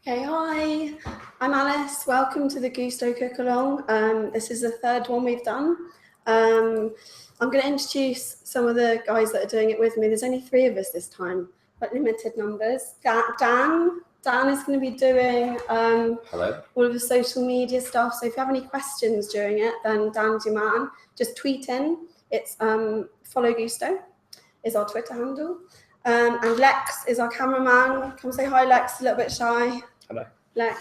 Okay, hi, I'm Alice. Welcome to the Gousto Cookalong. This is the third one we've done. I'm going to introduce some of the guys that are doing it with me. There's only 3 of us this time, but limited numbers. Dan is going to be doing Hello. all of the social media stuff. So if you have any questions during it, then Dan's your man. Just tweet in. It's follow Gousto is our Twitter handle. And Lex is our cameraman. Come say hi, Lex. A little bit shy. Hello. Lex.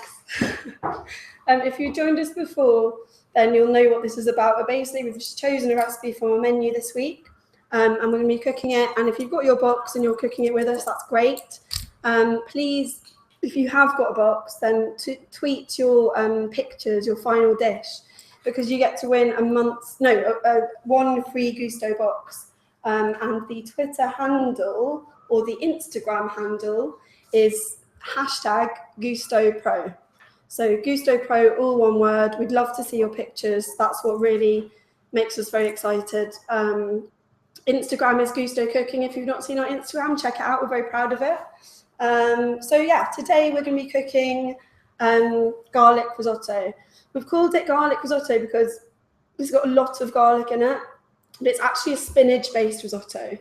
If you joined us before, then you'll know what this is about. But basically, we've just chosen a recipe from our menu this week, and we're going to be cooking it. And if you've got your box and you're cooking it with us, that's great. Please, if you have got a box, then tweet your pictures, your final dish, because you get to win one free Gousto box. And the Twitter handle or the Instagram handle is #GoustoPro. So Gousto Pro, all one word. We'd love to see your pictures. That's what really makes us very excited. Instagram is Gousto Cooking. If you've not seen our Instagram, check it out. We're very proud of it. So yeah, today we're going to be cooking garlic risotto. We've called it garlic risotto because it's got a lot of garlic in it, but it's actually a spinach-based risotto.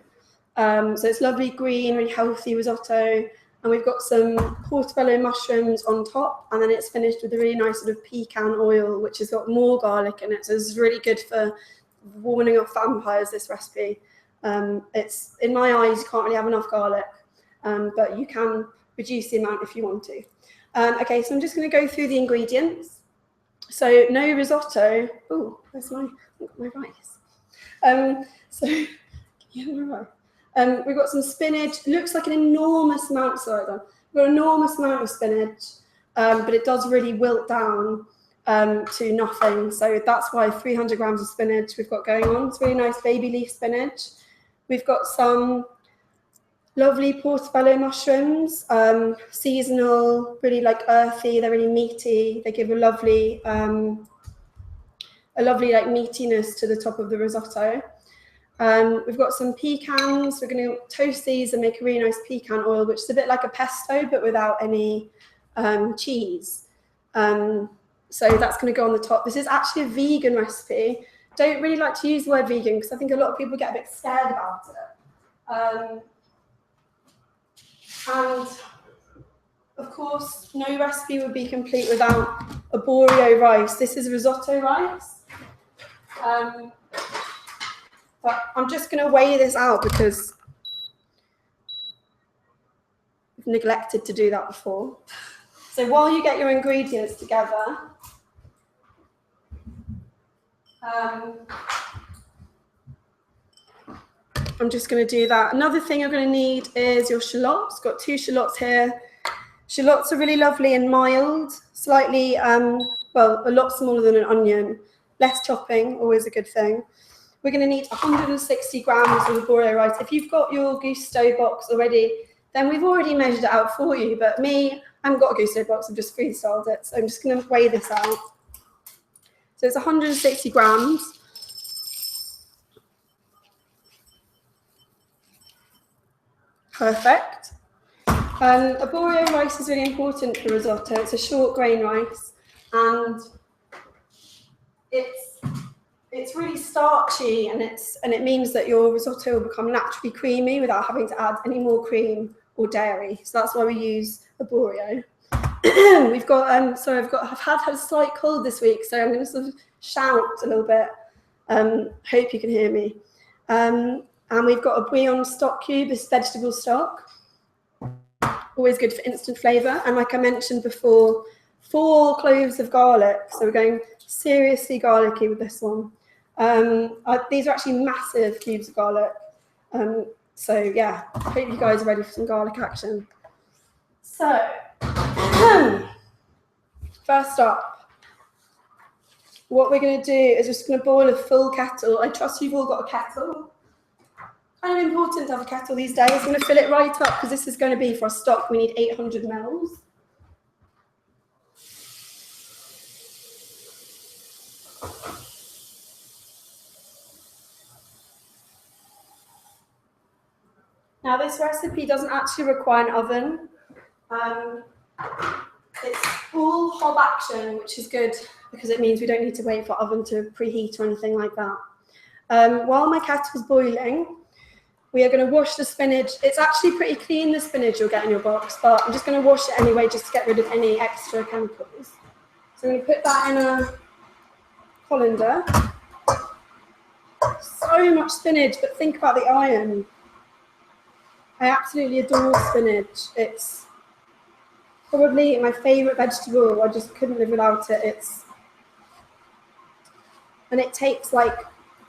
So it's lovely green, really healthy risotto. And we've got some portobello mushrooms on top, and then it's finished with a really nice sort of pecan oil, which has got more garlic in it. So this is really good for warning off vampires, this recipe. It's, in my eyes, you can't really have enough garlic, but you can reduce the amount if you want to. Okay, so I'm just going to go through the ingredients. So no risotto. Oh, where's my rice? We've got some spinach. Looks like an enormous amount. We've got an enormous amount of spinach, but it does really wilt down to nothing. So that's why 300 grams of spinach we've got going on. It's really nice baby leaf spinach. We've got some lovely portobello mushrooms, seasonal, really like earthy. They're really meaty. They give a lovely like meatiness to the top of the risotto. We've got some pecans. We're going to toast these and make a really nice pecan oil, which is a bit like a pesto, but without any cheese. So that's going to go on the top. This is actually a vegan recipe. Don't really like to use the word vegan because I think a lot of people get a bit scared about it. And of course, no recipe would be complete without arborio rice. This is risotto rice. But I'm just going to weigh this out because I've neglected to do that before. So while you get your ingredients together, I'm just going to do that. Another thing you're going to need is your shallots. Got 2 shallots here. Shallots are really lovely and mild, slightly, well, a lot smaller than an onion. Less chopping, always a good thing. We're going to need 160 grams of arborio rice. If you've got your Gousto box already, then we've already measured it out for you. But me, I haven't got a Gousto box, I've just freestyled it. So I'm just going to weigh this out. So it's 160 grams. Perfect. Arborio rice is really important for risotto. It's a short grain rice, and it's really starchy, and it means that your risotto will become naturally creamy without having to add any more cream or dairy. So that's why we use arborio. We've got I've had a slight cold this week, so I'm going to sort of shout a little bit. Hope you can hear me. And we've got a bouillon stock cube, this vegetable stock. Always good for instant flavour. And like I mentioned before, 4 cloves of garlic. So we're going seriously garlicky with this one. These are actually massive cubes of garlic. So yeah, hope you guys are ready for some garlic action. So, first up, what we're going to do is just going to boil a full kettle. I trust you've all got a kettle. Kind of important to have a kettle these days. I'm going to fill it right up because this is going to be for our stock. We need 800 mils. Now this recipe doesn't actually require an oven. all hob action, which is good because it means we don't need to wait for oven to preheat or anything like that. While my kettle's boiling, we are going to wash the spinach. It's actually pretty clean, the spinach you'll get in your box, but I'm just going to wash it anyway just to get rid of any extra chemicals. So I'm going to put that in a colander. So much spinach, but think about the iron. I absolutely adore spinach. It's probably my favourite vegetable. I just couldn't live without it. And it takes like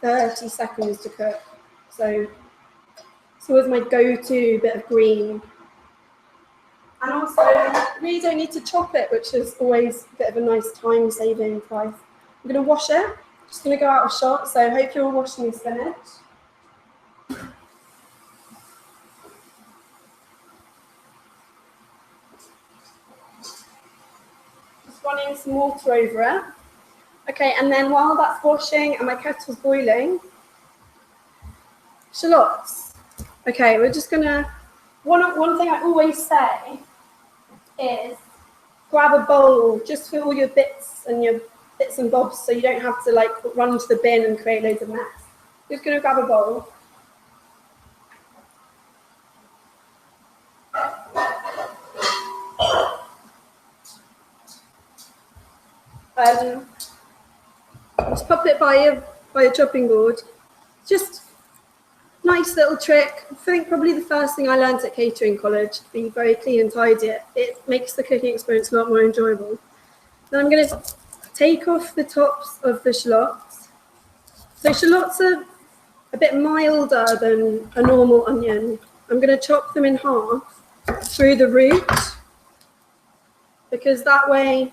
30 seconds to cook. So it's always my go-to bit of green. And also, you really don't need to chop it, which is always a bit of a nice time-saving price. I'm going to wash it. Just going to go out of shot, so I hope you're all washing your spinach. Just running some water over it. Okay, and then while that's washing and my kettle's boiling, shallots. Okay, we're just gonna, one thing I always say is grab a bowl just for all your bits and bobs, so you don't have to like run to the bin and create loads of mess. Just gonna grab a bowl. Just pop it by your chopping board. Just nice little trick. I think probably the first thing I learned at catering college, be very clean and tidy. It makes the cooking experience a lot more enjoyable. Then I'm going to take off the tops of the shallots. So shallots are a bit milder than a normal onion. I'm going to chop them in half through the root, because that way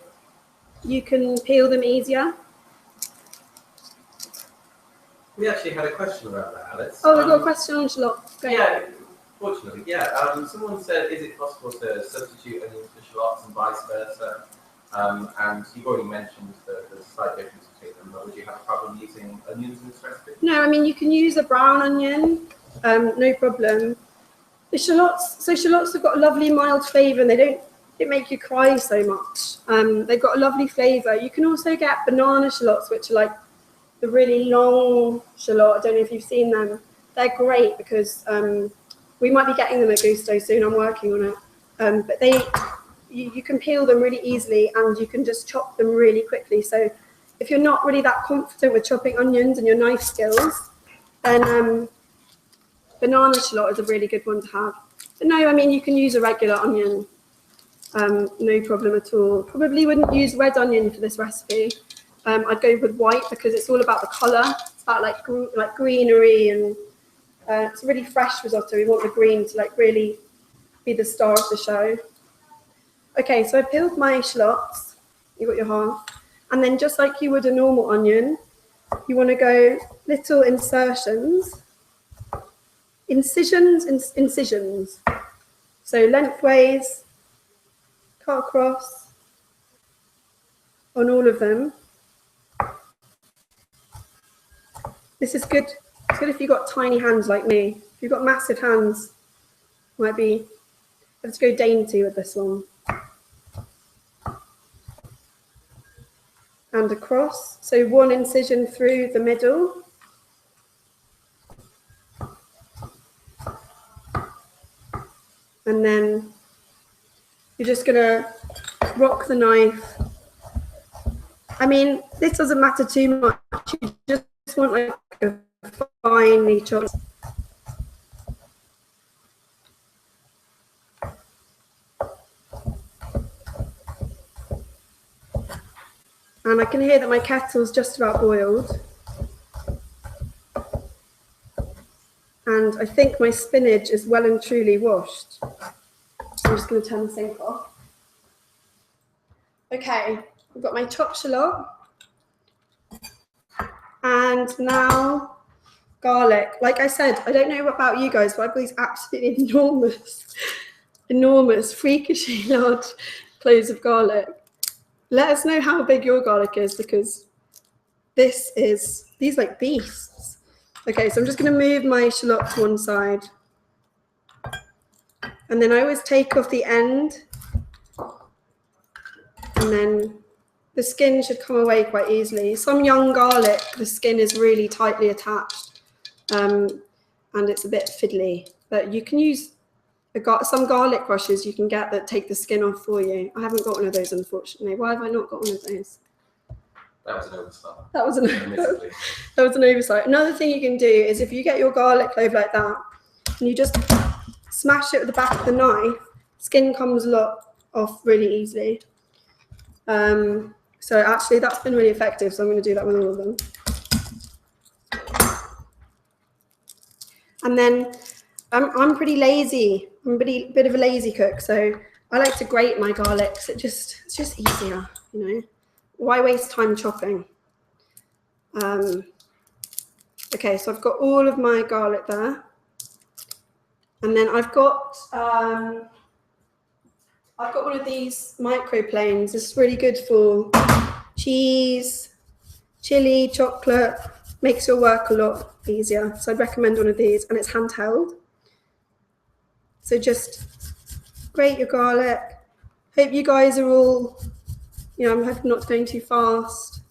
you can peel them easier. We actually had a question about that, Alice. Oh, we've got a question on shallots. Great. Yeah, fortunately, yeah. Someone said, is it possible to substitute onions for shallots and vice versa? And you've already mentioned the slight difference between them, but would you have a problem using onions in this recipe? No, I mean, you can use a brown onion, no problem. The shallots have got a lovely mild flavour, and they don't make you cry so much. They've got a lovely flavour. You can also get banana shallots, which are like the really long shallot. I don't know if you've seen them. They're great because we might be getting them at Gousto soon. I'm working on it. But you can peel them really easily, and you can just chop them really quickly. So if you're not really that confident with chopping onions and your knife skills, then banana shallot is a really good one to have. But no, I mean, you can use a regular onion. No problem at all. Probably wouldn't use red onion for this recipe. I'd go with white because it's all about the colour. It's about like greenery, and it's a really fresh risotto. We want the green to like really be the star of the show. Okay, so I peeled my shallots. You got your half, and then just like you would a normal onion, you want to go little incisions. So lengthways, cut across on all of them. This is good. It's good if you've got tiny hands like me. If you've got massive hands, might be, let's go dainty with this one. And across. So one incision through the middle. And then you're just going to rock the knife. I mean, this doesn't matter too much. You just want like a finely chopped. And I can hear that my kettle's just about boiled. And I think my spinach is well and truly washed. I'm just going to turn the sink off. Okay, I've got my chopped shallot. And now garlic. Like I said, I don't know about you guys, but I've got these absolutely enormous, freakishly large cloves of garlic. Let us know how big your garlic is, because these like beasts. Okay, so I'm just going to move my shallot to one side. And then I always take off the end And then the skin should come away quite easily. Some young garlic, the skin is really tightly attached, and it's a bit fiddly. But you can use some garlic brushes you can get that take the skin off for you. I haven't got one of those, unfortunately. Why have I not got one of those? That was an oversight. That was an oversight. Another thing you can do is if you get your garlic clove like that, and you just smash it with the back of the knife, skin comes off really easily. So actually that's been really effective, so I'm going to do that with all of them. And then I'm pretty lazy. I'm a bit of a lazy cook, so I like to grate my garlic. So it's just easier, you know. Why waste time chopping? Okay, so I've got all of my garlic there, and then I've got one of these microplanes. It's really good for cheese, chili, chocolate. Makes your work a lot easier. So I'd recommend one of these, and it's handheld. So just grate your garlic. Hope you guys are all, you know, I'm hoping not going too fast.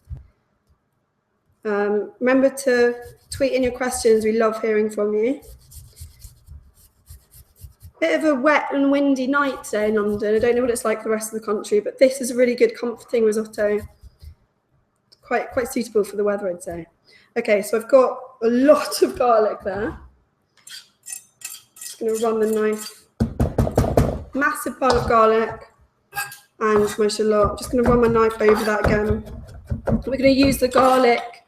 Remember to tweet in your questions. We love hearing from you. Bit of a wet and windy night today in London. I don't know what it's like for the rest of the country, but this is a really good, comforting risotto. Quite suitable for the weather, I'd say. Okay, so I've got a lot of garlic there. Just going to run the knife. Massive pile of garlic and my shallot. Just going to run my knife over that again. We're going to use the garlic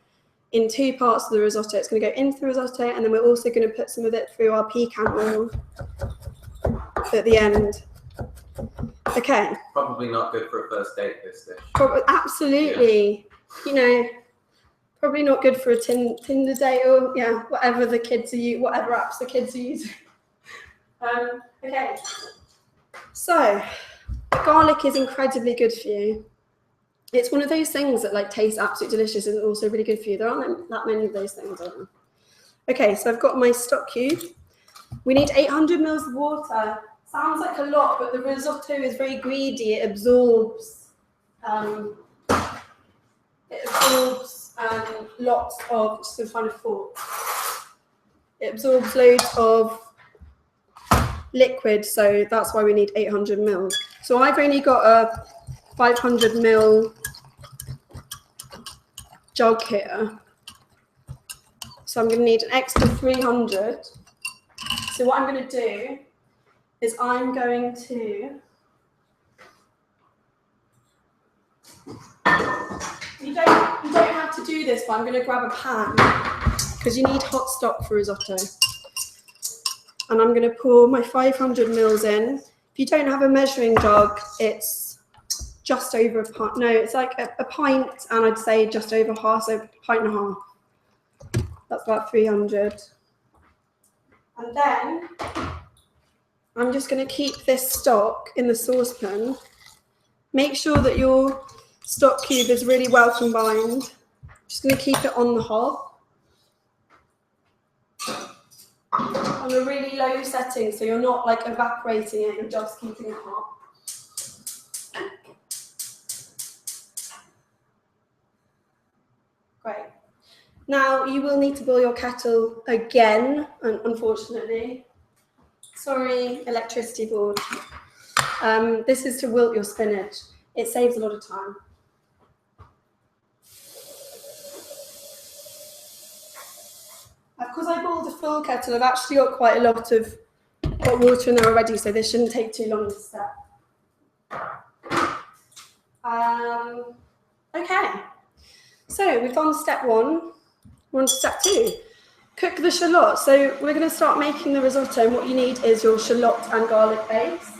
in two parts of the risotto. It's going to go into the risotto, and then we're also going to put some of it through our pecan oil at the end. Okay. Probably not good for a first date, this dish. Absolutely. Yeah. You know, probably not good for a Tinder date or whatever the kids are using, whatever apps the kids are using. Okay. So, garlic is incredibly good for you. It's one of those things that like tastes absolutely delicious and also really good for you. There aren't that many of those things, are there? Okay, so I've got my stock cube. We need 800 mils of water. Sounds like a lot, but the risotto is very greedy. It absorbs lots of, just to find a fork. It absorbs loads of liquid, so that's why we need 800 mils. So I've only got a 500 ml jug here. So I'm going to need an extra 300. So what I'm going to do is I'm going to, you don't have to do this, but I'm going to grab a pan because you need hot stock for risotto. And I'm going to pour my 500 mils in. If you don't have a measuring jug, it's just over a pint. No, it's like a pint, and I'd say just over half, so a pint and a half. That's about 300. And then I'm just going to keep this stock in the saucepan. Make sure that your stock cube is really well combined. Just going to keep it on the hob. On a really low setting, so you're not like evaporating it, you're just keeping it hot. Great. Now you will need to boil your kettle again, unfortunately. Sorry, electricity board. This is to wilt your spinach. It saves a lot of time. Because I boiled a full kettle, I've actually got quite a lot of hot water in there already, so this shouldn't take too long to step. Okay, so we've done step one. We're on to step two. Cook the shallot. So we're going to start making the risotto, and what you need is your shallot and garlic base.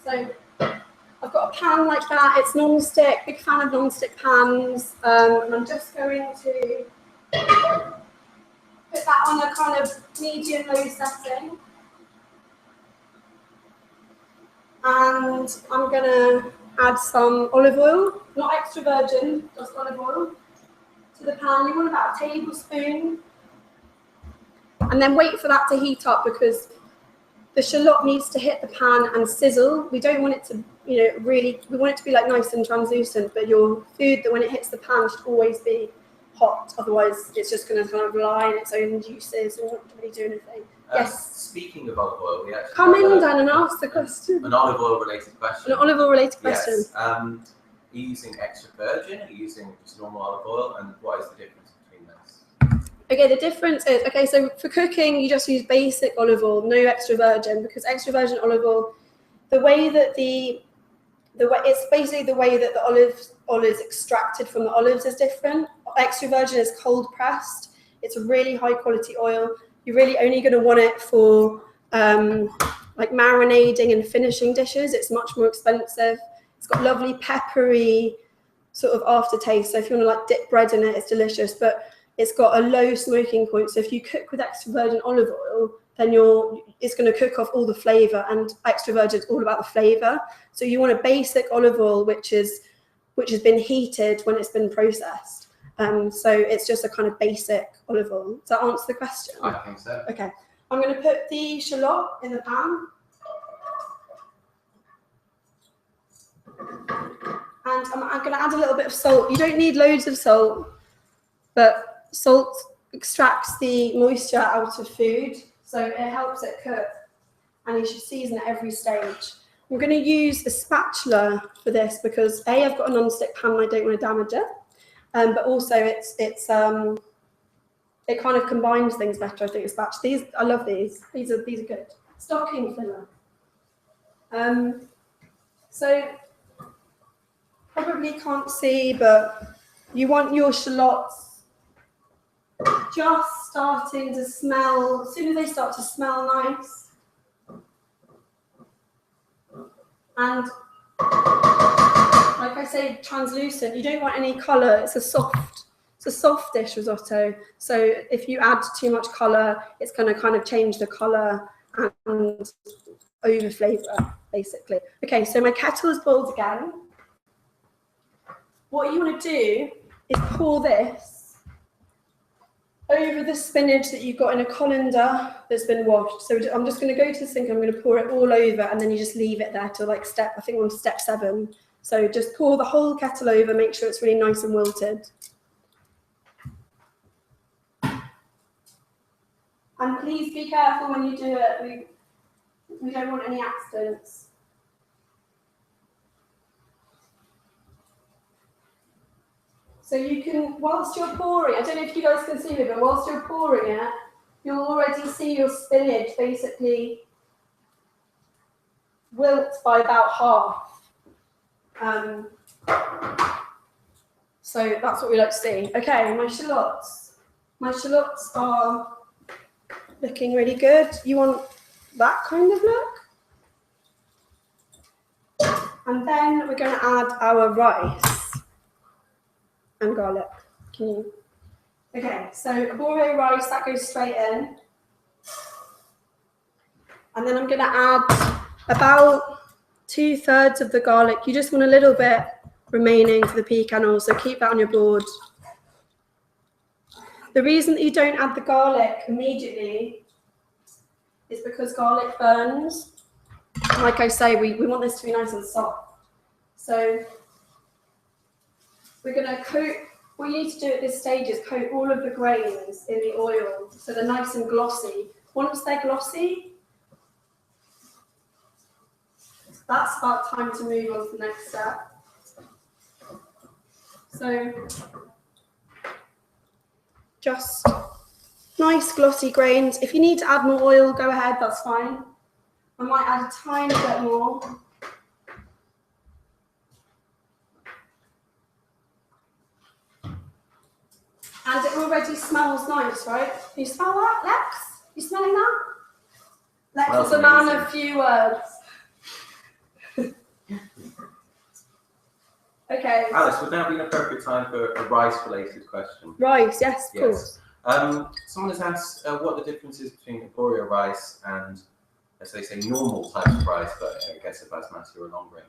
So I've got a pan like that. It's non-stick. Big fan of non-stick pans. And I'm just going to put that on a kind of medium-low setting. And I'm going to add some olive oil, not extra virgin, just olive oil, to the pan. You want about a tablespoon. And then wait for that to heat up because the shallot needs to hit the pan and sizzle. We don't want it to you know, really, we want it to be like nice and translucent, but your food, that when it hits the pan, should always be hot. Otherwise, it's just going to kind of lie in its own juices and not really do anything. Yes. Speaking of olive oil, we actually come in, Dan, and ask the question. An olive oil related question. An olive oil related question. Yes. Are you using extra virgin? Are you using just normal olive oil? And what is the difference between those? Okay, the difference is, okay, so for cooking, you just use basic olive oil, no extra virgin, because extra virgin olive oil, the way that it's basically the way that the oil is extracted from the olives is different. Extra virgin is cold pressed. It's a really high quality oil. You're really only going to want it for like marinading and finishing dishes. It's much more expensive. It's got lovely peppery sort of aftertaste. So if you want to like dip bread in it, it's delicious. But it's got a low smoking point. So if you cook with extra virgin olive oil, then it's going to cook off all the flavour. And extra virgin is all about the flavour. So you want a basic olive oil which has been heated when it's been processed. So it's just a kind of basic olive oil. Does that answer the question? I think so. Okay. I'm going to put the shallot in the pan. And I'm going to add a little bit of salt. You don't need loads of salt, but salt extracts the moisture out of food, so it helps it cook. And you should season at every stage. I'm going to use a spatula for this because I've got a non-stick pan and I don't want to damage it. But also it kind of combines things better. I think a spatula. I love these. These are good. Stocking filler. So probably can't see, but you want your shallots just starting to smell. As soon as they start to smell nice, and like I say, translucent. You don't want any colour. It's a soft-ish risotto. So if you add too much colour, it's going to kind of change the colour and over flavour, basically. Okay, so my kettle is boiled again. What you want to do is pour this over the spinach that you've got in a colander that's been washed. So I'm just going to go to the sink, I'm going to pour it all over, and then you just leave it there till like I think we're on step 7. So just pour the whole kettle over, make sure it's really nice and wilted. And please be careful when you do it. We don't want any accidents. So you can, whilst you're pouring, I don't know if you guys can see me, but whilst you're pouring it, you'll already see your spinach basically wilt by about half. So that's what we like to see. Okay, my shallots are looking really good. You want that kind of look. And then we're going to add our rice and garlic. Okay, so arbore rice, that goes straight in. And then I'm going to add about 2/3 of the garlic. You just want a little bit remaining for the pecan oil, so keep that on your board. The reason that you don't add the garlic immediately is because garlic burns. Like I say, we want this to be nice and soft. So we're going to coat, what you need to do at this stage is coat all of the grains in the oil so they're nice and glossy. Once they're glossy, that's about time to move on to the next step. So just nice glossy grains. If you need to add more oil, go ahead, that's fine. I might add a tiny bit more. And it already smells nice, right? Can you smell that, Lex? You smelling that? Lex is a man of few words. Okay. Alice, would now be an appropriate time for a rice-related question? Rice, yes, of course. Someone has asked what the difference is between arborio rice and, as they say, normal types of rice, but I guess a basmati or a long grain.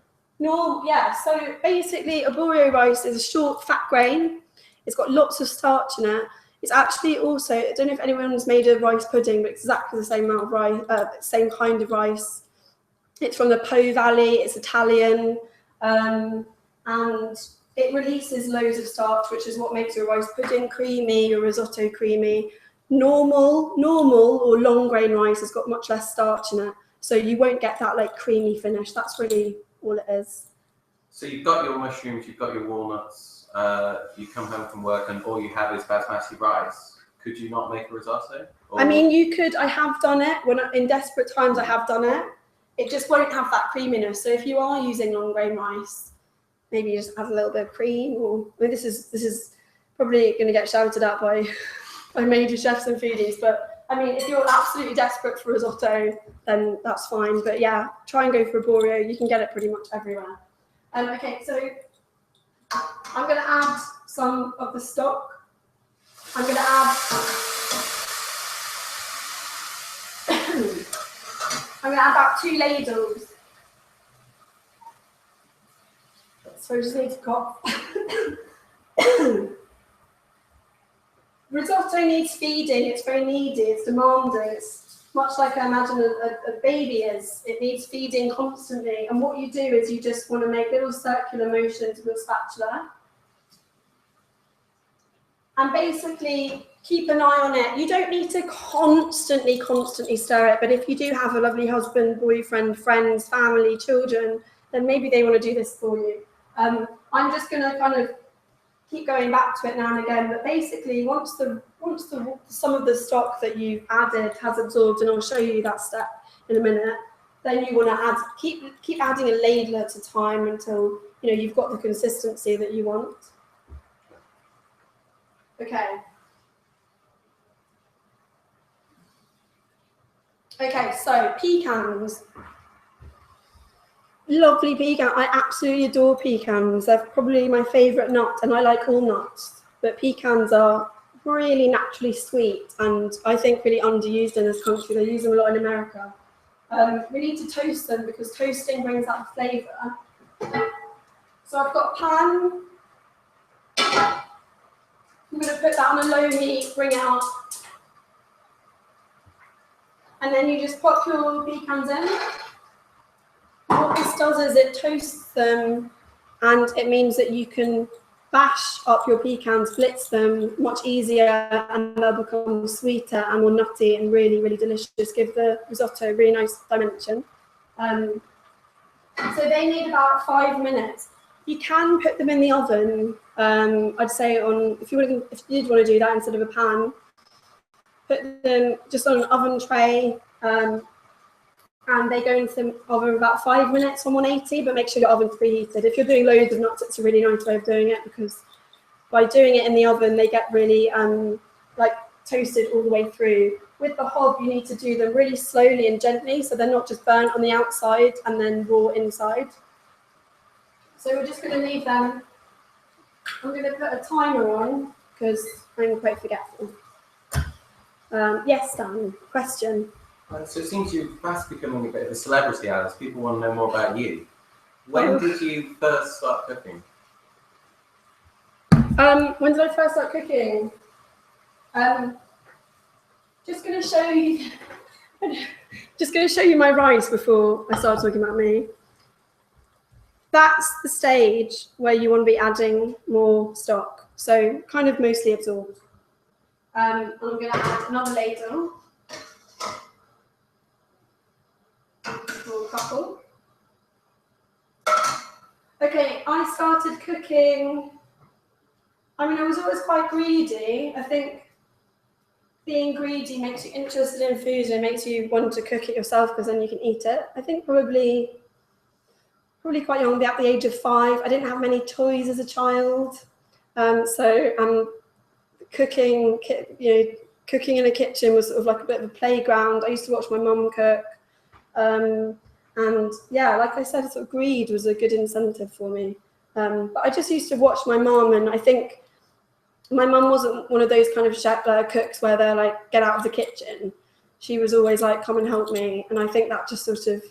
Yeah. So basically, arborio rice is a short, fat grain. It's got lots of starch in it. It's actually also, I don't know if anyone's made a rice pudding, but it's exactly the same amount of rice, same kind of rice. It's from the Po Valley, it's Italian, and it releases loads of starch, which is what makes your rice pudding creamy, your risotto creamy. Normal or long grain rice has got much less starch in it, so you won't get that like creamy finish. That's really all it is. So you've got your mushrooms, you've got your walnuts, you come home from work and all you have is basmati rice. Could you not make a risotto? Or... I mean, you could. I have done it. In desperate times, I have done it. It just won't have that creaminess. So if you are using long grain rice, maybe you just add a little bit of cream. Or I mean, this is probably going to get shouted at by major chefs and foodies. But I mean, if you're absolutely desperate for risotto, then that's fine. But yeah, try and go for a Borio. You can get it pretty much everywhere. Okay, so I'm going to add some of the stock. I'm going to add about 2 ladles. So I just need to cough. Risotto needs feeding. It's very needy. It's demanding. It's much like I imagine a baby is. It needs feeding constantly. And what you do is you just want to make little circular motions with your spatula. And basically keep an eye on it. You don't need to constantly stir it, but if you do have a lovely husband, boyfriend, friends, family, children, then maybe they want to do this for you. I'm just going to kind of keep going back to it now and again, but basically once some of the stock that you've added has absorbed, and I'll show you that step in a minute, then you want to keep adding a ladle at a time until you've got the consistency that you want. Okay, so pecans. Lovely pecan. I absolutely adore pecans. They're probably my favourite nut, and I like all nuts. But pecans are really naturally sweet, and I think really underused in this country. They use them a lot in America. We need to toast them because toasting brings out the flavour. So I've got a pan. I'm going to put that on a low heat, bring it up. And then you just pop your pecans in. What this does is it toasts them, and it means that you can bash up your pecans, blitz them much easier, and they'll become sweeter and more nutty and really, really delicious. Give the risotto a really nice dimension. So they need about 5 minutes. You can put them in the oven. I'd say if you did want to do that instead of a pan, put them just on an oven tray, and they go into the oven about 5 minutes on 180. But make sure your oven's preheated. If you're doing loads of nuts, it's a really nice way of doing it, because by doing it in the oven, they get really like toasted all the way through. With the hob, you need to do them really slowly and gently, so they're not just burnt on the outside and then raw inside. So we're just going to leave them. I'm going to put a timer on because I'm quite forgetful. Yes, Dan, question. So it seems you're fast becoming a bit of a celebrity, Alice. People want to know more about you. When did you first start cooking? When did I first start cooking? Just going to show you my rice before I start talking about me. That's the stage where you want to be adding more stock. So kind of mostly absorbed. And I'm going to add another ladle. Or a couple. Okay, I started cooking. I mean, I was always quite greedy. I think being greedy makes you interested in food and makes you want to cook it yourself because then you can eat it. I think probably quite young, at the age of 5. I didn't have many toys as a child. So cooking in a kitchen was sort of like a bit of a playground. I used to watch my mum cook. And yeah, like I said, sort of greed was a good incentive for me. But I just used to watch my mum, and I think my mum wasn't one of those kind of chef cooks where they're like, get out of the kitchen. She was always like, come and help me. And I think that just sort of,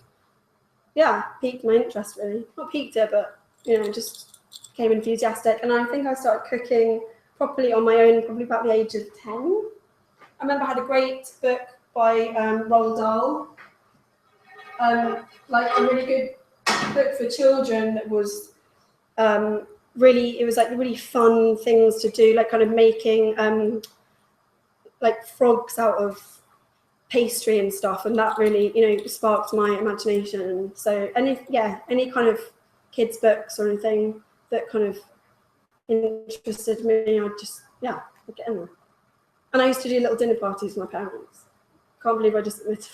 piqued my interest really. Not piqued it, but, just became enthusiastic. And I think I started cooking properly on my own probably about the age of 10. I remember I had a great book by Roald Dahl. like a really good book for children that was really, it was like really fun things to do, like kind of making like frogs out of pastry and stuff, and that really, you know, sparked my imagination. So any kind of kids books or anything that kind of interested me, I'd just I'd get in there. And I used to do little dinner parties with my parents. Can't believe I just admitted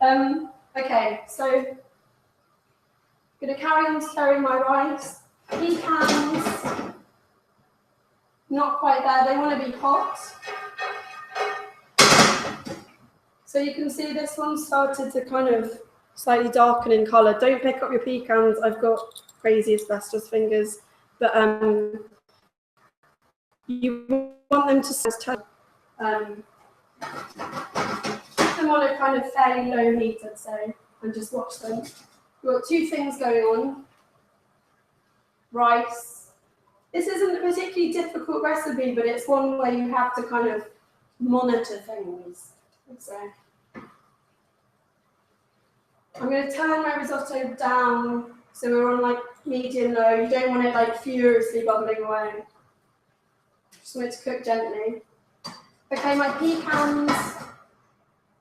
that. Okay, so I'm going to carry on stirring my rice. Pecans, not quite there, they want to be hot. So you can see this one started to kind of slightly darken in colour. Don't pick up your pecans, I've got crazy asbestos fingers. But you want them to keep them on a kind of fairly low heat, I'd say, and just watch them. We've got two things going on. Rice. This isn't a particularly difficult recipe, but it's one where you have to kind of monitor things, I'd say. I'm going to turn my risotto down so we're on like medium low. You don't want it like furiously bubbling away. Just want it to cook gently. Okay, my pecans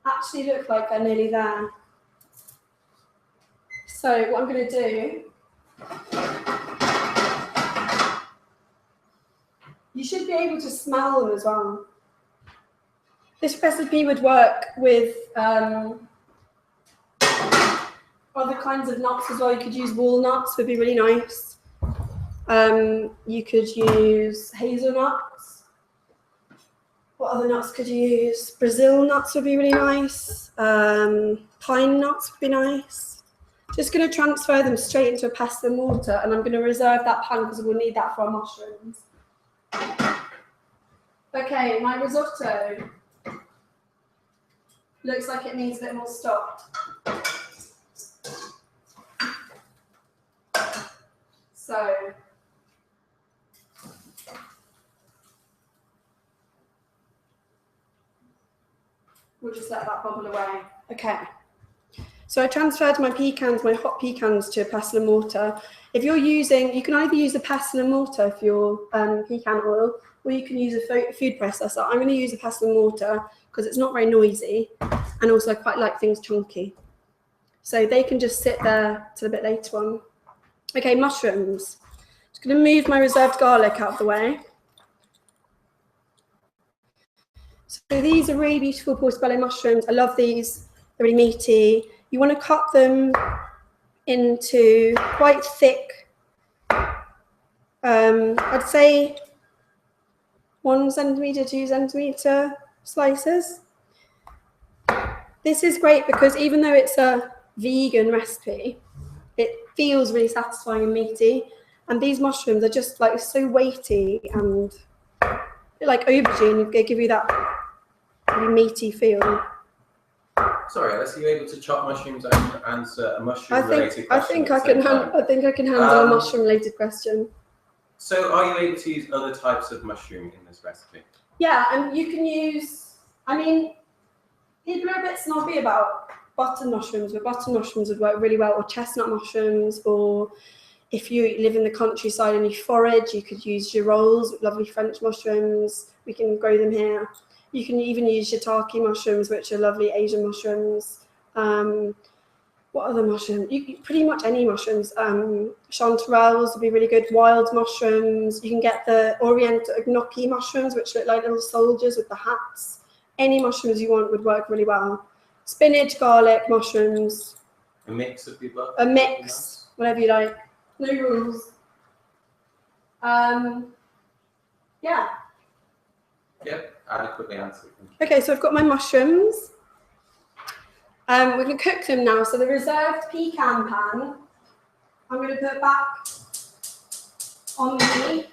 actually look like they're nearly there. So what I'm going to do, you should be able to smell them as well. This recipe would work with other kinds of nuts as well. You could use walnuts, would be really nice. You could use hazelnuts. What other nuts could you use? Brazil nuts would be really nice. Pine nuts would be nice. Just going to transfer them straight into a pestle and mortar, and I'm going to reserve that pan because we'll need that for our mushrooms. Okay, my risotto looks like it needs a bit more stock. So we'll just let that bubble away. Okay. So I transferred my pecans, my hot pecans, to a pestle and mortar. If you're using, you can either use a pestle and mortar for your pecan oil, or you can use a food processor. I'm going to use a pestle and mortar because it's not very noisy, and also I quite like things chunky. So they can just sit there till a bit later on. Okay, mushrooms. Just going to move my reserved garlic out of the way. So these are really beautiful portobello mushrooms. I love these. They're really meaty. You want to cut them into quite thick, I'd say 1 centimetre, 2 centimetre slices. This is great because even though it's a vegan recipe, it feels really satisfying and meaty. And these mushrooms are just like so weighty and like aubergine, they give you that really meaty feel. Sorry, Alice, are you able to chop mushrooms and answer a mushroom-related question? I think I can handle a mushroom-related question. So, are you able to use other types of mushroom in this recipe? Yeah, and you can use. I mean, people are a bit snobby about button mushrooms, but button mushrooms would work really well, or chestnut mushrooms, or if you live in the countryside and you forage, you could use girolles, lovely French mushrooms. We can grow them here. You can even use shiitake mushrooms, which are lovely Asian mushrooms. What other mushrooms? Pretty much any mushrooms. Chanterelles would be really good. Wild mushrooms. You can get the Oriental gnocchi mushrooms, which look like little soldiers with the hats. Any mushrooms you want would work really well. Spinach, garlic, mushrooms. A mix of the above? A mix, whatever you like. No rules. Yeah. Yep, adequately answered. Okay, so I've got my mushrooms. We can cook them now. So the reserved pecan pan, I'm going to put back on the meat.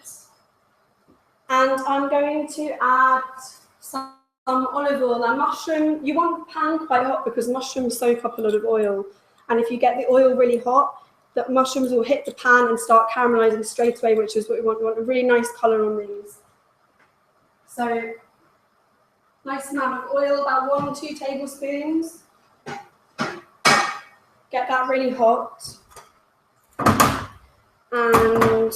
And I'm going to add some olive oil. Now mushroom, you want the pan quite hot because mushrooms soak up a lot of oil. And if you get the oil really hot, the mushrooms will hit the pan and start caramelizing straight away, which is what we want. We want a really nice color on these. So nice amount of oil, about 1 or 2 tablespoons. that really hot. And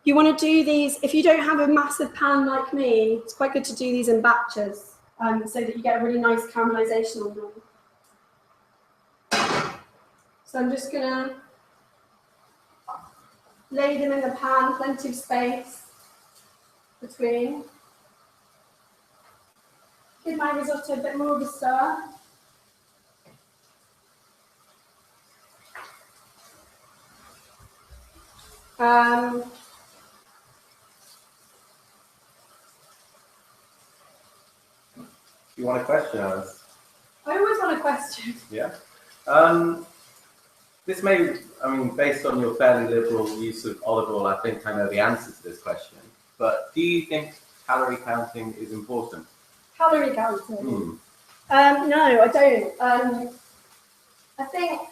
you want to do these, if you don't have a massive pan like me, it's quite good to do these in batches so that you get a really nice caramelization on them. So I'm just going to lay them in the pan, plenty of space between. Give my risotto a bit more of a stir. You want a question, Alice? I always want a question. Yeah. This may, I mean, based on your fairly liberal use of olive oil, I think I know the answer to this question. But do you think calorie counting is important? Calorie counting? No, I don't. I think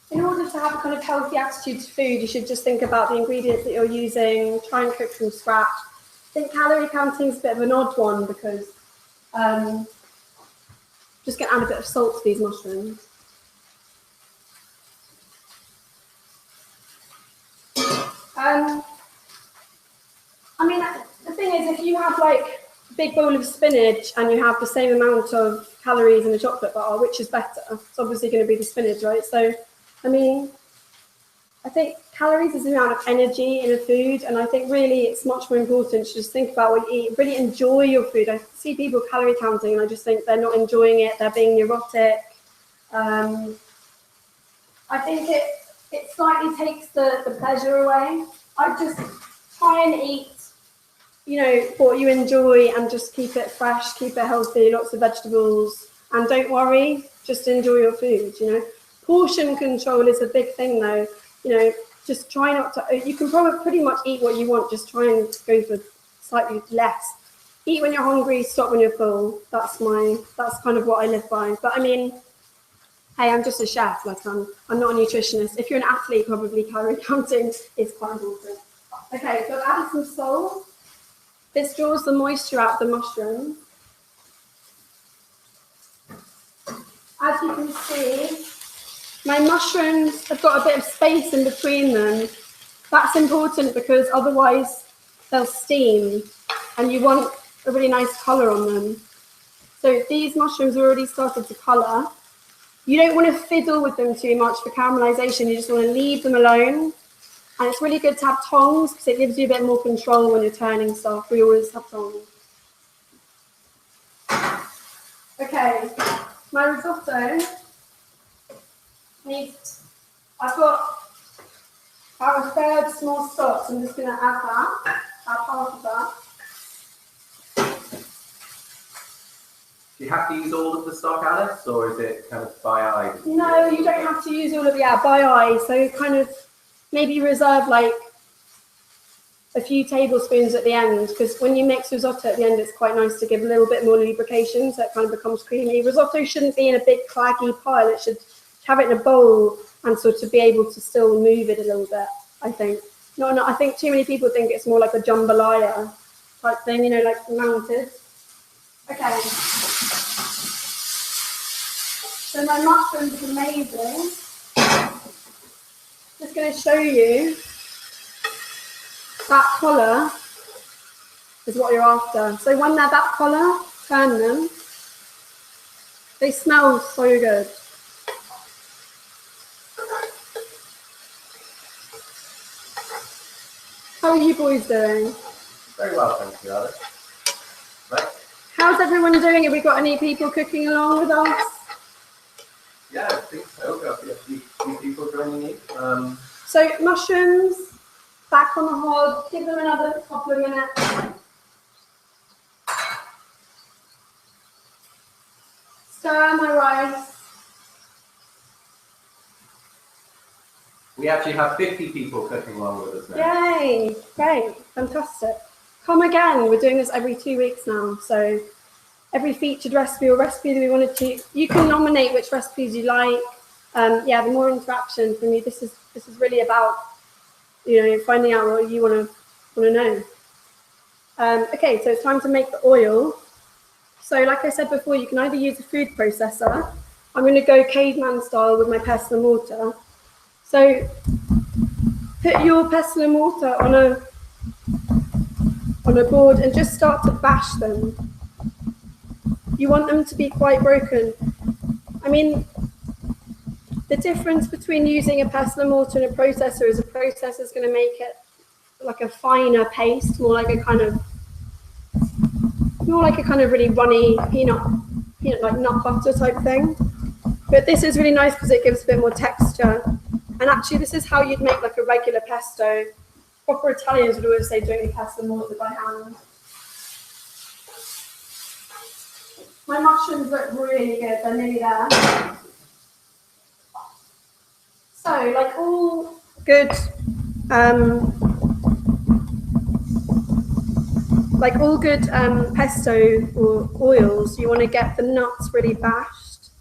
in order to have a kind of healthy attitude to food, you should just think about the ingredients that you're using, try and cook from scratch. I think calorie counting is a bit of an odd one because just going to add a bit of salt to these mushrooms. I mean, the thing is, if you have like a big bowl of spinach and you have the same amount of calories in a chocolate bar, which is better? It's obviously going to be the spinach, right? So, I mean, I think calories is the amount of energy in a food, and I think really it's much more important to just think about what you eat, really enjoy your food. I see people calorie counting and I just think they're not enjoying it, they're being neurotic. I think it slightly takes the pleasure away. I just try and eat, you know, what you enjoy and just keep it fresh, keep it healthy, lots of vegetables, and don't worry, just enjoy your food, you know. Portion control is a big thing though, you know, just try not to, you can probably pretty much eat what you want, just try and go for slightly less. Eat when you're hungry, stop when you're full. That's kind of what I live by. But I mean, hey, I'm just a chef, like I'm not a nutritionist. If you're an athlete, probably calorie counting is quite important. Okay, so I've added some salt. This draws the moisture out of the mushroom. As you can see, my mushrooms have got a bit of space in between them. That's important because otherwise they'll steam and you want a really nice colour on them. So these mushrooms already started to colour. You don't want to fiddle with them too much for caramelization. You just want to leave them alone. And it's really good to have tongs because it gives you a bit more control when you're turning stuff. We always have tongs. Okay, my risotto needs, I've got about a third small stock, so I'm just going to add that, add half of that. Do you have to use all of the stock, Alice, or is it kind of by eye? No, you don't have to use all of it, by eye. So kind of maybe reserve like a few tablespoons at the end, because when you mix risotto at the end, it's quite nice to give a little bit more lubrication, so it kind of becomes creamy. Risotto shouldn't be in a big claggy pile. It should have it in a bowl and sort of be able to still move it a little bit, I think. No, I think too many people think it's more like a jambalaya type thing, you know, like mounted. Okay. So my mushrooms are amazing. Just going to show you that colour is what you're after. So when they're that colour, turn them. They smell so good. How are you boys doing? Very well, thank you, Alice. Right. How's everyone doing? Have we got any people cooking along with us? Yeah, I think so. Got a few people joining me. So mushrooms, back on the hob, give them another couple of minutes. Stir my rice. We actually have 50 people cooking along with us now. Yay! Great, fantastic. Come again. We're doing this every 2 weeks now. So every featured recipe or recipe that we wanted to, you can nominate which recipes you like. Yeah, the more interaction from you. This is really about, you know, finding out what you want to know. Okay, so it's time to make the oil. So like I said before, you can either use a food processor. I'm going to go caveman style with my pestle and mortar. So put your pestle and mortar on a board and just start to bash them. You want them to be quite broken. I mean, the difference between using a pestle and mortar and a processor is a processor is going to make it like a finer paste, more like a kind of really runny peanut like nut butter type thing. But this is really nice because it gives a bit more texture. And actually, this is how you'd make like a regular pesto. Proper Italians would always say doing the pestle and mortar by hand. My mushrooms look really good, they're nearly there. So, like all good, pesto or oils, you want to get the nuts really bashed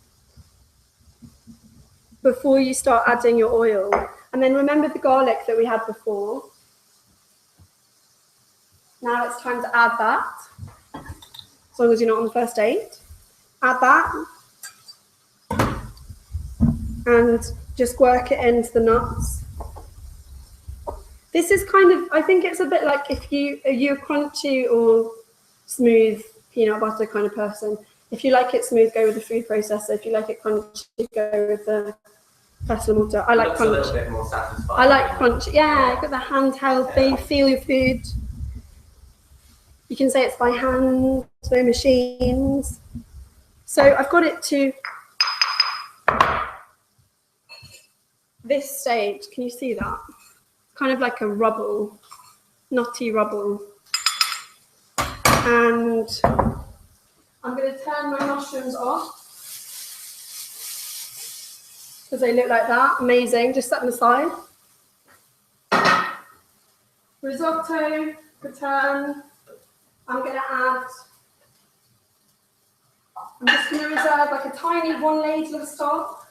before you start adding your oil. And then remember the garlic that we had before. Now it's time to add that. As long as you're not on the first date. Add that. And just work it into the nuts. This is kind of, I think it's a bit like are you a crunchy or smooth peanut butter kind of person. If you like it smooth, go with the food processor. If you like it crunchy, go with the pestle and mortar. I like crunch. A little bit more satisfying. I like crunch. Yeah, got the handheld thing, feel your food. You can say it's by hand, no machines. So I've got it to this stage. Can you see that? Kind of like a rubble, nutty rubble. And I'm going to turn my mushrooms off because they look like that. Amazing. Just set them aside. Risotto, return. I'm going to add, I'm just going to reserve like a tiny 1 ladle of stock.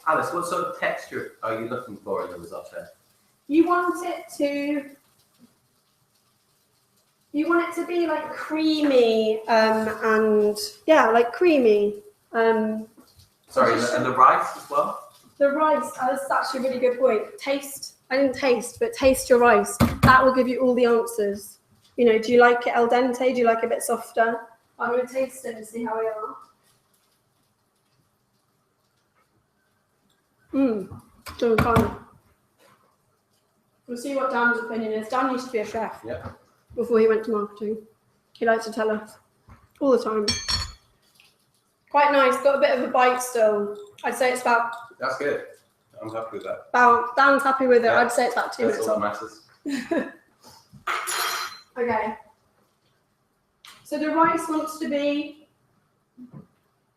Alice, what sort of texture are you looking for in the risotto? You want it to be like creamy and yeah, like creamy. Sorry, and the rice as well? The rice, that's actually a really good point. Taste, I didn't taste, but taste your rice. That will give you all the answers. You know, do you like it al dente? Do you like it a bit softer? I'm going to taste it and see how we are. Doing fine. We'll see what Dan's opinion is. Dan used to be a chef before he went to marketing. He likes to tell us all the time. Quite nice. Got a bit of a bite still. I'd say it's about... That's good. I'm happy with that. Dan's happy with it. Yeah. I'd say it's about 2 minutes all off. that matters. Okay. So the rice wants to be...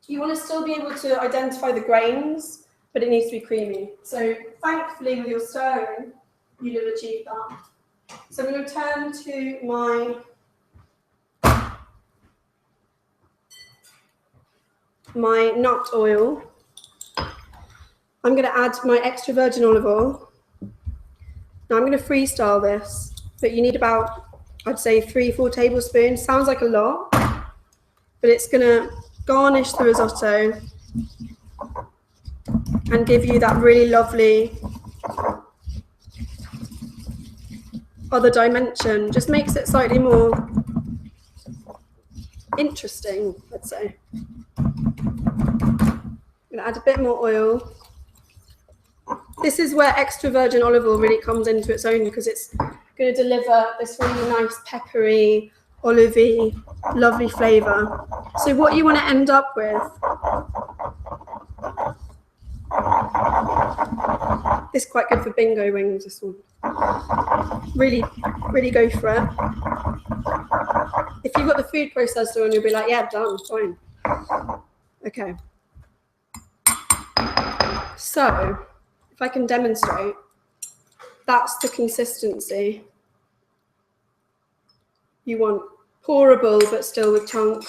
You want to still be able to identify the grains, but it needs to be creamy. So thankfully with your stirring, you'd have achieved that. So I'm going to turn to my nut oil. I'm going to add my extra virgin olive oil. Now I'm going to freestyle this, but you need about, I'd say 3-4 tablespoons. Sounds like a lot, but it's going to garnish the risotto and give you that really lovely other dimension. Just makes it slightly more interesting, I'd say. I'm going to add a bit more oil. This is where extra virgin olive oil really comes into its own because it's going to deliver this really nice peppery, olivey, lovely flavour. So what you want to end up with, this is quite good for bingo wings, this one. Really, really go for it. If you've got the food processor on, you'll be like, yeah, done, fine. Okay. So, if I can demonstrate, that's the consistency you want. Pourable, but still with chunks.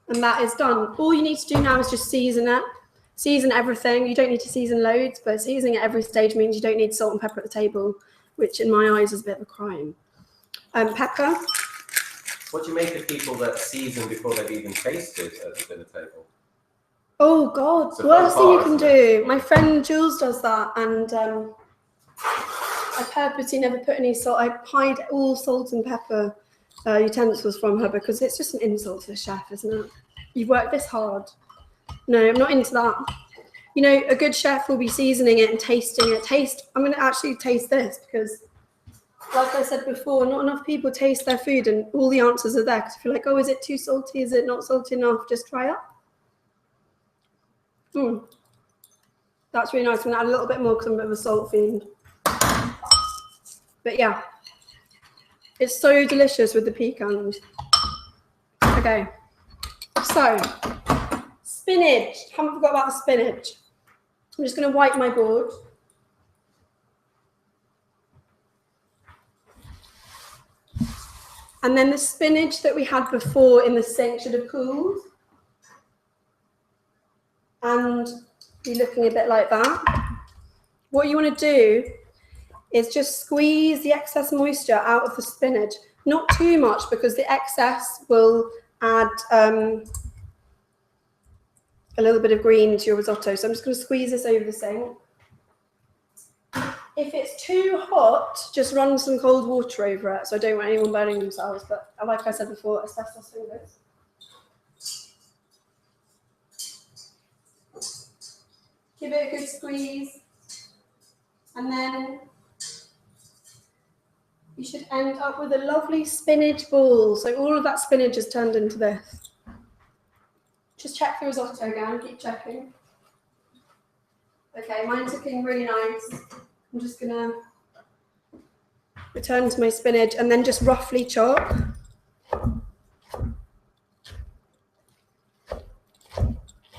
And that is done. All you need to do now is just season it. Season everything. You don't need to season loads, but seasoning at every stage means you don't need salt and pepper at the table, which in my eyes is a bit of a crime. Pepper. What do you make of people that season before they've even tasted at the dinner table? Oh God, It's a worst fun thing you part, can isn't it? do. My friend Jules does that, and I purposely never put any salt. I hide all salt and pepper utensils from her because it's just an insult to the chef, isn't it? You've worked this hard. No, I'm not into that. You know, a good chef will be seasoning it and tasting it. I'm going to actually taste this because, like I said before, not enough people taste their food and all the answers are there. Because if you're like, oh, is it too salty? Is it not salty enough? Just try it. That's really nice. I'm going to add a little bit more because I'm a bit of a salt fiend. But yeah, it's so delicious with the pecans. Okay, so spinach. Haven't forgot about the spinach. I'm just going to wipe my board. And then the spinach that we had before in the sink should have cooled. And be looking a bit like that. What you want to do is just squeeze the excess moisture out of the spinach. Not too much because the excess will add a little bit of green to your risotto. So I'm just going to squeeze this over the sink. If it's too hot, just run some cold water over it. So I don't want anyone burning themselves. But like I said before, asbestos fingers. Give it a good squeeze. And then you should end up with a lovely spinach ball. So all of that spinach is turned into this. Just check the risotto again, keep checking. Okay, mine's looking really nice. I'm just gonna return to my spinach and then just roughly chop.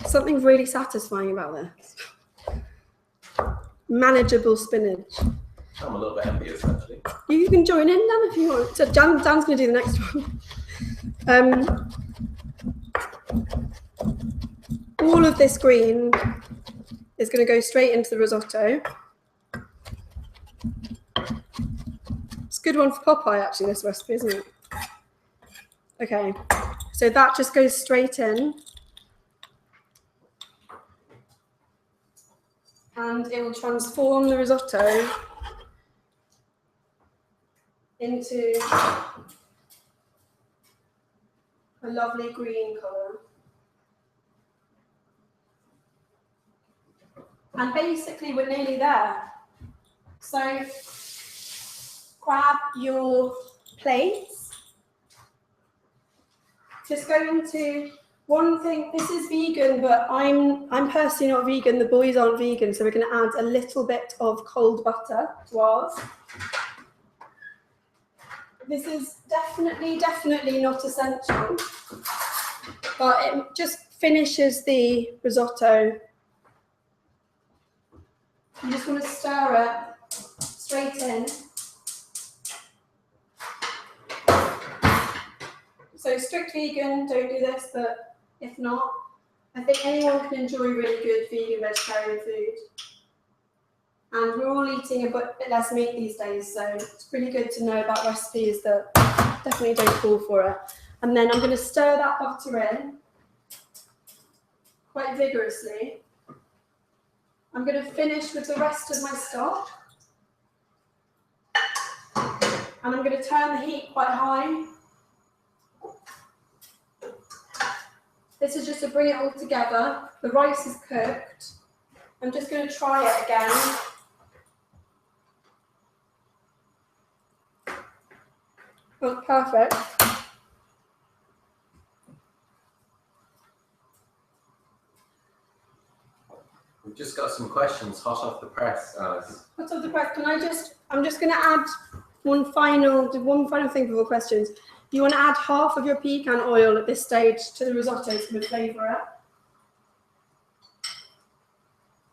Something really satisfying about this. Manageable spinach. I'm a little bit envious, actually. You can join in, Dan, if you want. So Dan's going to do the next one. All of this green is going to go straight into the risotto. It's a good one for Popeye, actually, this recipe, isn't it? Okay, so that just goes straight in. And it will transform the risotto into a lovely green colour. And basically we're nearly there. So grab your plates. Just going to one thing, this is vegan, but I'm personally not vegan, the boys aren't vegan, so we're going to add a little bit of cold butter to ours. This is definitely not essential, but it just finishes the risotto. You just want to stir it straight in. So strict vegan, don't do this, but if not, I think anyone can enjoy really good vegan vegetarian food. And we're all eating a bit less meat these days, so it's really good to know about recipes that definitely don't call for it. And then I'm going to stir that butter in quite vigorously. I'm going to finish with the rest of my stock. And I'm going to turn the heat quite high. This is just to bring it all together. The rice is cooked. I'm just going to try it again. Oh, perfect. We've just got some questions hot off the press, Alice. Hot off the press. I'm just going to add one final thing before questions. You want to add half of your pecan oil at this stage to the risotto to flavour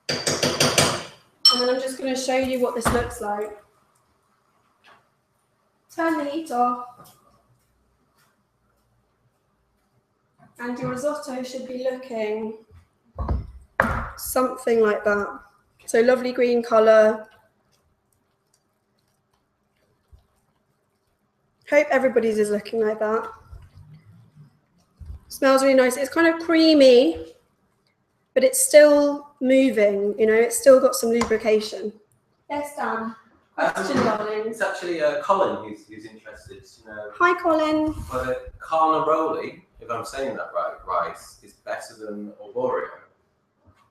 it. And then I'm just going to show you what this looks like. Turn the heat off. And your risotto should be looking something like that. So lovely green colour. Hope everybody's is looking like that. Smells really nice. It's kind of creamy, but it's still moving, you know, it's still got some lubrication. Yes, Dan. Question, darling. It's actually Colin who's interested. You know, hi, Colin. Whether carnaroli, if I'm saying that right, rice is better than arborio.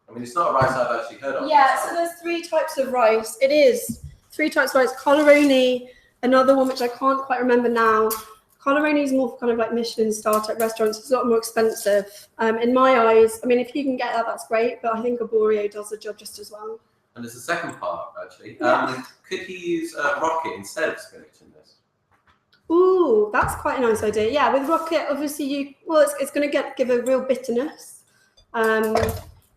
I mean, it's not a rice I've actually heard of. Yeah, so there's 3 types of rice. It is 3 types of rice. Carnaroli, another one which I can't quite remember now. Carnaroli is more for kind of like Michelin star type restaurants. It's a lot more expensive. In my eyes, I mean, if you can get that, that's great. But I think arborio does the job just as well. And there's a second part, actually. Yeah. Could he use rocket instead of spinach in this? Ooh, that's quite a nice idea. Yeah, with rocket, obviously it's going to give a real bitterness.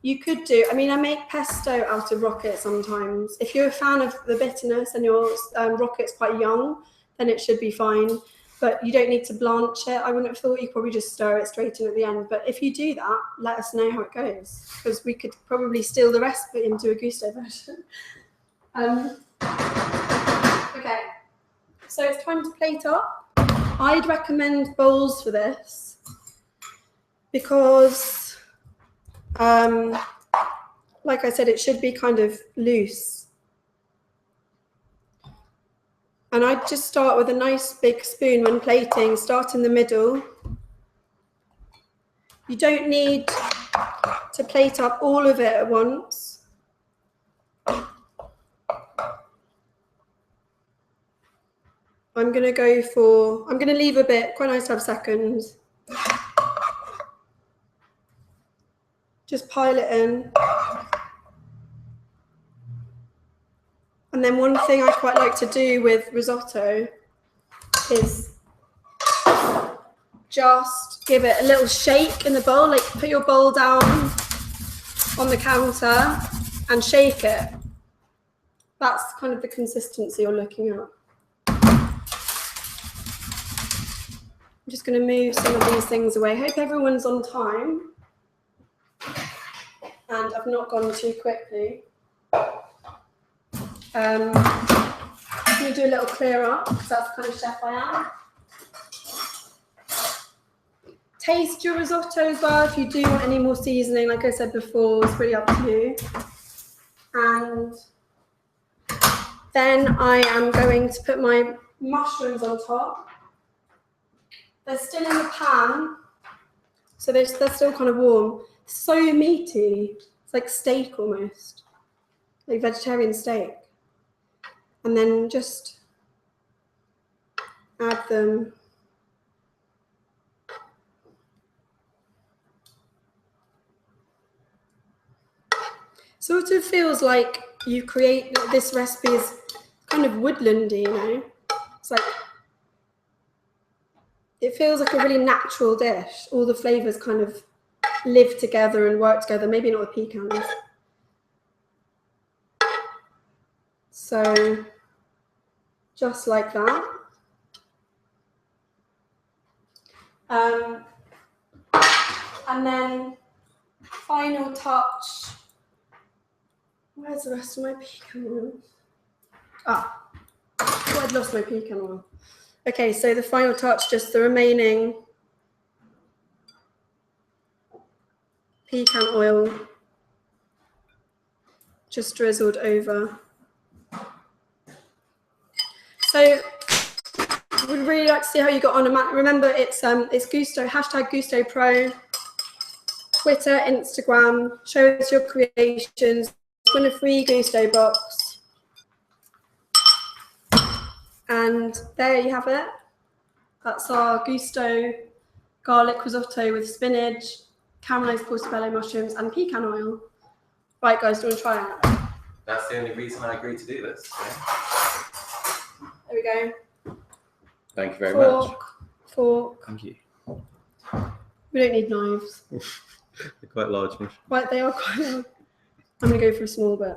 You could do, I mean, I make pesto out of rocket sometimes. If you're a fan of the bitterness and your rocket's quite young, then it should be fine. But you don't need to blanch it. I wouldn't have thought you probably just stir it straight in at the end. But if you do that, let us know how it goes, because we could probably steal the recipe into a Gousto version. Okay, so it's time to plate up. I'd recommend bowls for this because, like I said, it should be kind of loose. And I'd just start with a nice big spoon when plating, start in the middle. You don't need to plate up all of it at once. I'm going to leave a bit, quite nice to have seconds. Just pile it in. And then one thing I quite like to do with risotto is just give it a little shake in the bowl, like put your bowl down on the counter and shake it. That's kind of the consistency you're looking at. I'm just going to move some of these things away. Hope everyone's on time and I've not gone too quickly. I'm going to do a little clear up because that's the kind of chef I am. Taste your risotto as well. If you do want any more seasoning, like I said before, it's really up to you. And then I am going to put my mushrooms on top. They're still in the pan, so they're still kind of warm. So meaty. It's like steak almost, like vegetarian steak. And then just add them. Sort of feels like you create, this recipe is kind of woodlandy, you know? It's like, it feels like a really natural dish. All the flavours kind of live together and work together, maybe not with pecans. So, just like that. And then, final touch. Where's the rest of my pecan oil? Ah, I thought I'd lost my pecan oil. Okay, so the final touch, just the remaining pecan oil, just drizzled over. So we'd really like to see how you got on. Remember, it's Gousto, hashtag Gousto Pro, Twitter, Instagram. Show us your creations. Win a free Gousto box. And there you have it. That's our Gousto garlic risotto with spinach, caramelized portobello mushrooms, and pecan oil. Right, guys, do you want to try it? That's the only reason I agreed to do this. There we go. Thank you very much. Fork. Thank you. We don't need knives. They're quite large. Right, they are quite large. I'm going to go for a small bit.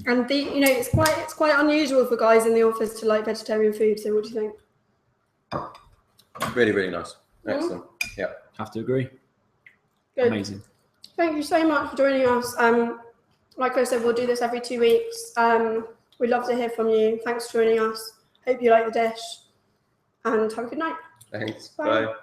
And it's quite unusual for guys in the office to like vegetarian food. So what do you think? Really, really nice. Excellent. Yeah. Have to agree. Good. Amazing. Thank you so much for joining us. Like I said, we'll do this every 2 weeks. We'd love to hear from you. Thanks for joining us. Hope you like the dish. and have a good night. Thanks. Bye. Bye.